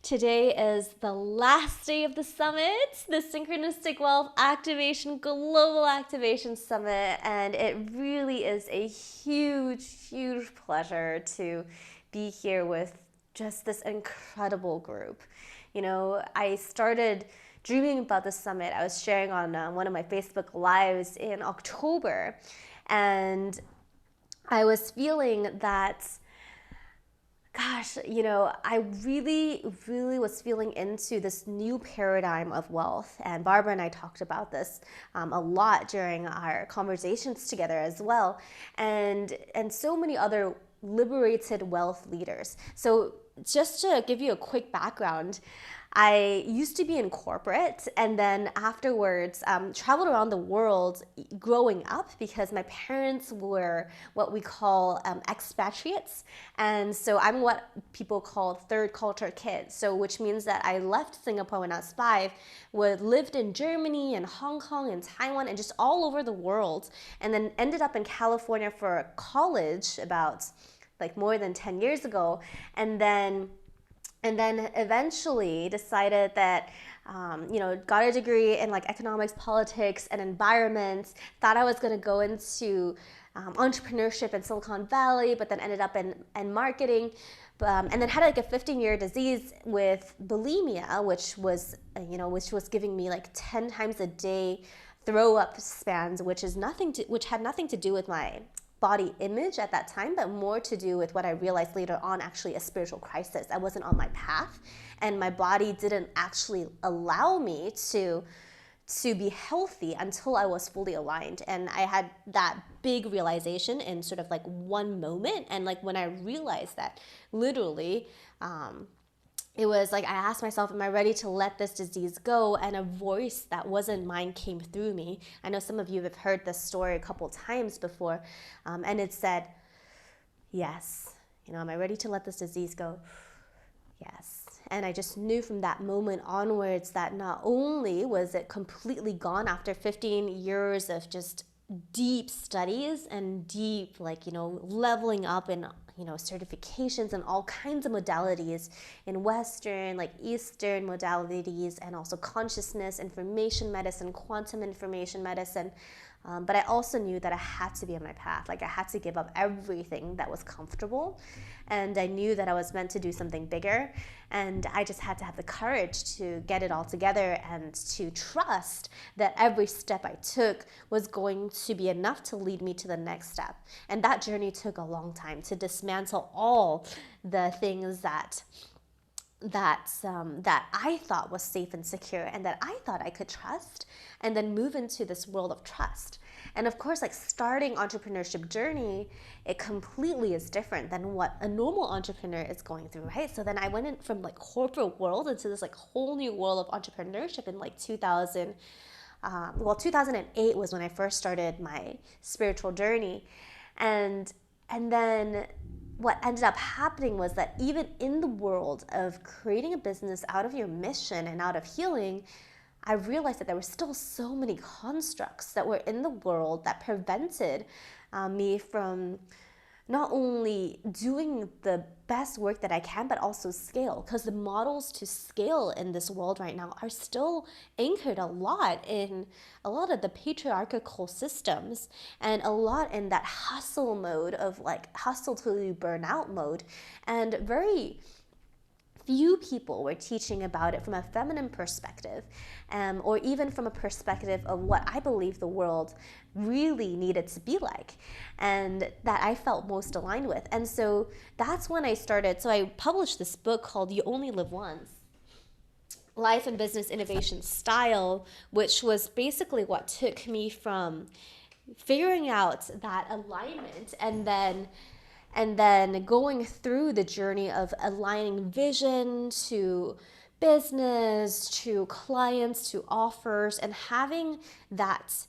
Today is the last day of the summit, the Synchronistic Wealth Activation Global Activation Summit, and it really is a huge pleasure to be here with just this incredible group. You know, I started dreaming about the summit. I was sharing on one of my Facebook Lives in October, and I was feeling that I really was feeling into this new paradigm of wealth. And Barbara and I talked about this a lot during our conversations together as well. And so many other liberated wealth leaders. So just to give you a quick background, I used to be in corporate and then afterwards traveled around the world growing up because my parents were what we call expatriates. And so I'm what people call third culture kids. So which means that I left Singapore when I was 5, lived in Germany and Hong Kong and Taiwan and just all over the world, and then ended up in California for college about like more than 10 years ago. And then eventually decided that, got a degree in like economics, politics, and environment. Thought I was going to go into entrepreneurship in Silicon Valley, but then ended up in marketing. And then had like a 15-year disease with bulimia, which was giving me like 10 times a day throw up spans, which had nothing to do with my body image at that time, but more to do with what I realized later on, actually a spiritual crisis. I wasn't on my path, and my body didn't actually allow me to be healthy until I was fully aligned. And I had that big realization in sort of like one moment. And like when I realized that, literally, it was like I asked myself, am I ready to let this disease go? And a voice that wasn't mine came through me. I know some of you have heard this story a couple times before, and it said, yes. Am I ready to let this disease go? Yes. And I just knew from that moment onwards that not only was it completely gone after 15 years of just deep studies and deep, leveling up in certifications and all kinds of modalities in Western, like Eastern modalities, and also consciousness, information medicine, quantum information medicine. But I also knew that I had to be on my path. Like I had to give up everything that was comfortable. And I knew that I was meant to do something bigger. And I just had to have the courage to get it all together and to trust that every step I took was going to be enough to lead me to the next step. And that journey took a long time to dismantle all the things that I thought was safe and secure and that I thought I could trust, and then move into this world of trust. And of course, like starting entrepreneurship journey, it completely is different than what a normal entrepreneur is going through, right? So then I went in from like corporate world into this like whole new world of entrepreneurship in like 2008 was when I first started my spiritual journey. And then what ended up happening was that even in the world of creating a business out of your mission and out of healing, I realized that there were still so many constructs that were in the world that prevented me from not only doing the best work that I can, but also scale. Because the models to scale in this world right now are still anchored a lot in a lot of the patriarchal systems and a lot in that hustle mode of like hustle till you burn out mode. And very few people were teaching about it from a feminine perspective, or even from a perspective of what I believe the world really needed to be like, and that I felt most aligned with. And so that's when I started. So I published this book called You Only Live Once, Life and Business Innovation Style, which was basically what took me from figuring out that alignment and then going through the journey of aligning vision to business, to clients, to offers, and having that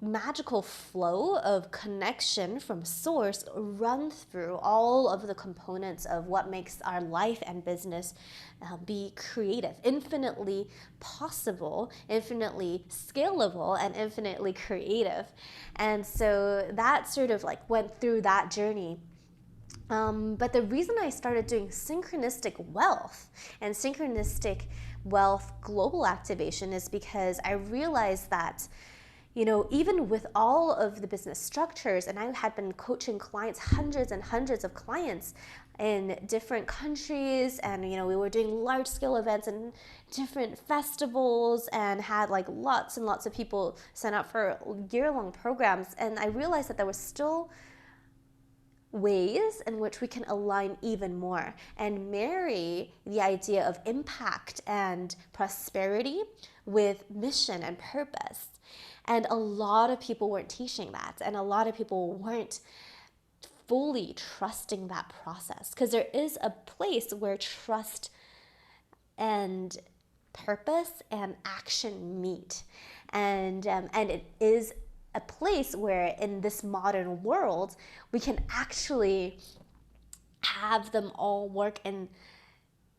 magical flow of connection from source run through all of the components of what makes our life and business be creative, infinitely possible, infinitely scalable, and infinitely creative. And so that sort of like went through that journey But the reason I started doing synchronistic wealth and synchronistic wealth global activation is because I realized that, even with all of the business structures, and I had been coaching clients, hundreds and hundreds of clients in different countries, and we were doing large scale events and different festivals, and had like lots and lots of people sign up for year-long programs, and I realized that there was still ways in which we can align even more and marry the idea of impact and prosperity with mission and purpose. And a lot of people weren't teaching that, and a lot of people weren't fully trusting that process, because there is a place where trust and purpose and action meet, and it is a place where in this modern world we can actually have them all work in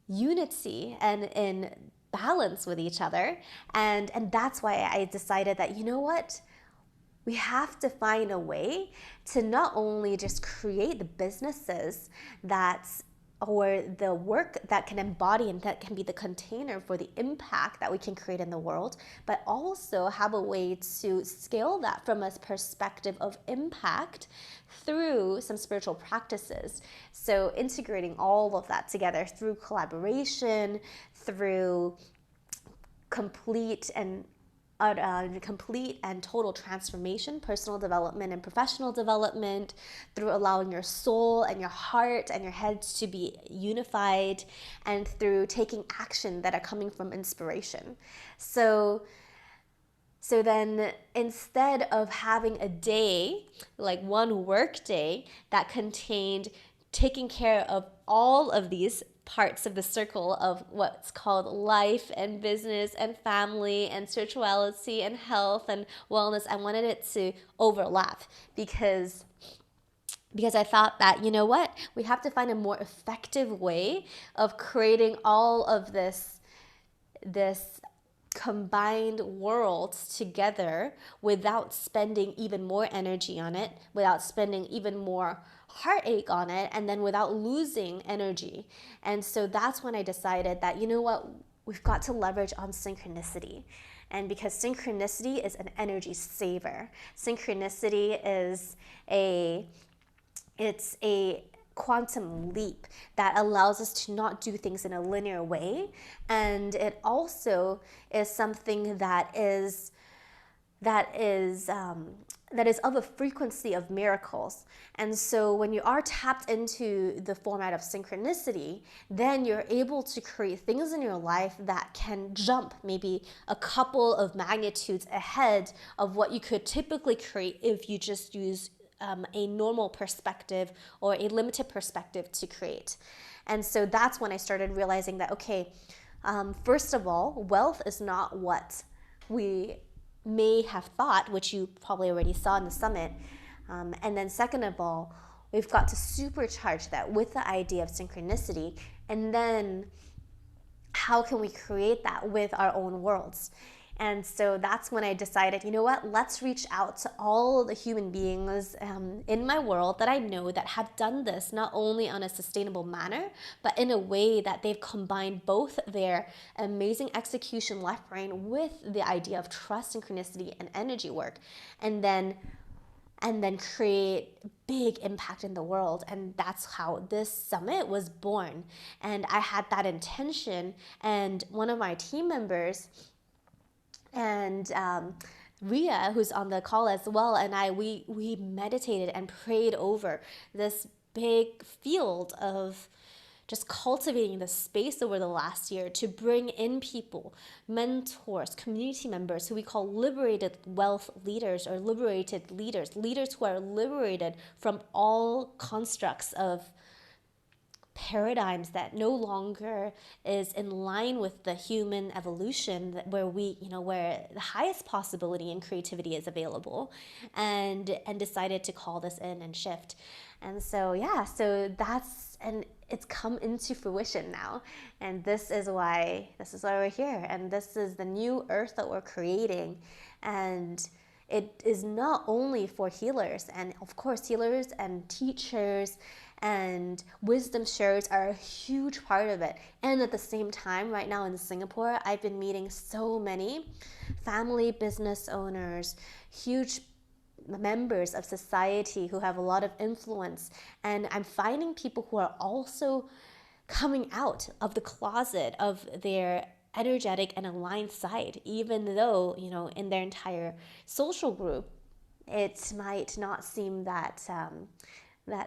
unity and in balance with each other. And that's why I decided that, what, we have to find a way to not only just create the businesses or the work that can embody and that can be the container for the impact that we can create in the world, but also have a way to scale that from a perspective of impact through some spiritual practices. So integrating all of that together through collaboration, through complete and total transformation, personal development and professional development, through allowing your soul and your heart and your head to be unified, and through taking action that are coming from inspiration. So then instead of having a day, like one work day, that contained taking care of all of these parts of the circle of what's called life and business and family and spirituality and health and wellness, I wanted it to overlap, because I thought that, what, we have to find a more effective way of creating all of this combined worlds together without spending even more energy on it, without spending even more heartache on it, and then without losing energy. And so that's when I decided that, what, we've got to leverage on synchronicity. And because synchronicity is an energy saver. Synchronicity is it's a quantum leap that allows us to not do things in a linear way, and it also is something that is of a frequency of miracles. And so when you are tapped into the format of synchronicity, then you're able to create things in your life that can jump maybe a couple of magnitudes ahead of what you could typically create if you just use a normal perspective or a limited perspective to create. And so that's when I started realizing that, okay, first of all, wealth is not what we may have thought, which you probably already saw in the summit. And then second of all, we've got to supercharge that with the idea of synchronicity. And then how can we create that with our own worlds? And so that's when I decided, what, let's reach out to all the human beings in my world that I know that have done this, not only on a sustainable manner, but in a way that they've combined both their amazing execution left brain with the idea of trust, synchronicity, and energy work, and then create big impact in the world. And that's how this summit was born. And I had that intention, and one of my team members, and Ria, who's on the call as well, and we meditated and prayed over this big field of just cultivating the space over the last year to bring in people, mentors, community members who we call liberated wealth leaders, or liberated leaders, leaders who are liberated from all constructs of paradigms that no longer is in line with the human evolution, where where the highest possibility and creativity is available, and decided to call this in and shift. And so it's come into fruition now, and this is why we're here, and this is the new earth that we're creating. And it is not only for healers, and of course healers and teachers and wisdom sharers are a huge part of it. And at the same time, right now in Singapore, I've been meeting so many family business owners, huge members of society who have a lot of influence. And I'm finding people who are also coming out of the closet of their energetic and aligned side, even though, in their entire social group, it might not seem that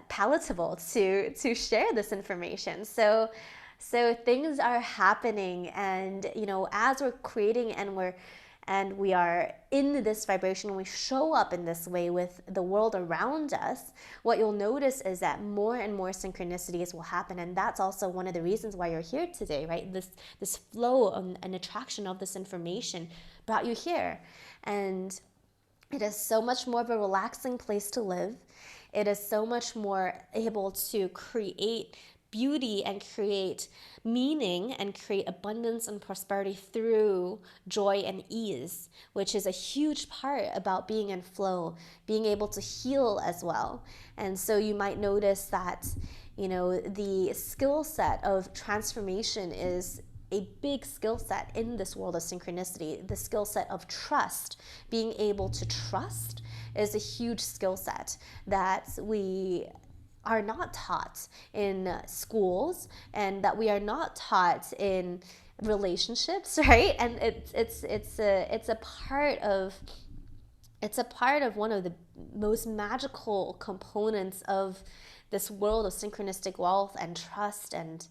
palatable to share this information. So things are happening, and as we're creating and we are in this vibration, we show up in this way with the world around us, what you'll notice is that more and more synchronicities will happen. And that's also one of the reasons why you're here today, right? This flow and attraction of this information brought you here. And it is so much more of a relaxing place to live. It is so much more able to create beauty and create meaning and create abundance and prosperity through joy and ease, which is a huge part about being in flow, being able to heal as well. And so you might notice that, the skill set of transformation is a big skill set in this world of synchronicity. The skill set of trust, being able to trust, is a huge skill set that we are not taught in schools, and that we are not taught in relationships, right? And it's a part of one of the most magical components of this world of synchronistic wealth and trust, and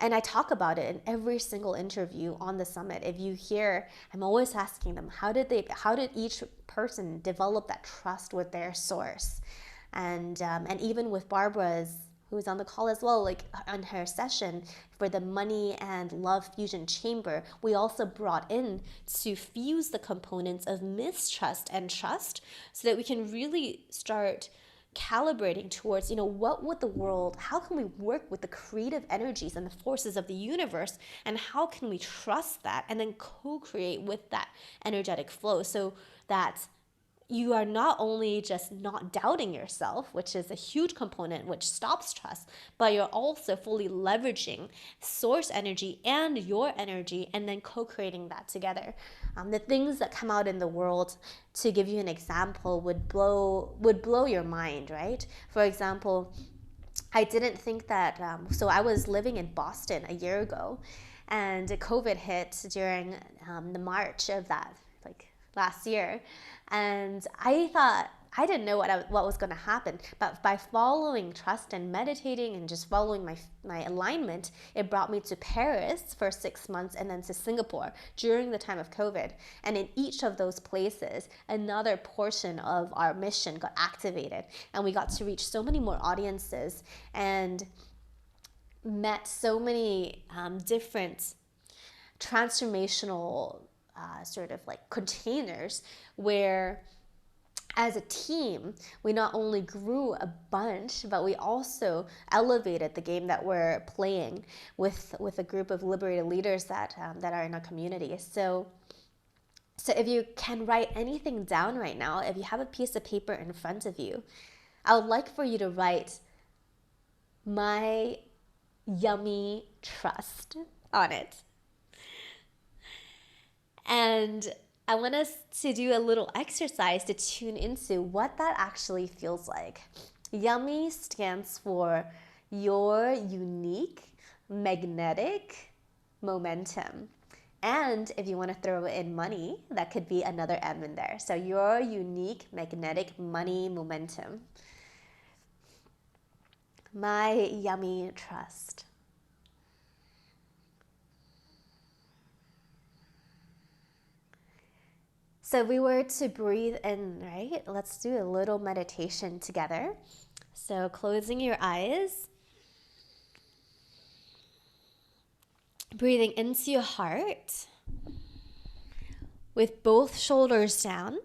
and I talk about it in every single interview on the summit. If you hear, I'm always asking them, how did each person develop that trust with their source? And even with Barbara's, who's on the call as well, like on her session for the money and love fusion chamber, we also brought in to fuse the components of mistrust and trust, so that we can really start calibrating towards, what would the world, how can we work with the creative energies and the forces of the universe, and how can we trust that and then co-create with that energetic flow, so that you are not only just not doubting yourself, which is a huge component which stops trust, but you're also fully leveraging source energy and your energy, and then co-creating that together. The things that come out in the world, to give you an example, would blow your mind, right? For example, I didn't think that, so I was living in Boston a year ago, and COVID hit during the March of that, like last year. And I didn't know what was going to happen, but by following trust and meditating and just following my alignment, it brought me to Paris for 6 months, and then to Singapore during the time of COVID. And in each of those places, another portion of our mission got activated, and we got to reach so many more audiences and met so many different transformational sort of like containers, where as a team we not only grew a bunch, but we also elevated the game that we're playing with a group of liberated leaders that are in our community. So if you can write anything down right now, if you have a piece of paper in front of you, I would like for you to write "my yummy trust" on it. And I want us to do a little exercise to tune into what that actually feels like. Yummy stands for your unique magnetic momentum. And if you want to throw in money, that could be another M in there. So your unique magnetic money momentum. My yummy trust. So if we were to breathe in, right? Let's do a little meditation together. So closing your eyes, breathing into your heart with both shoulders down,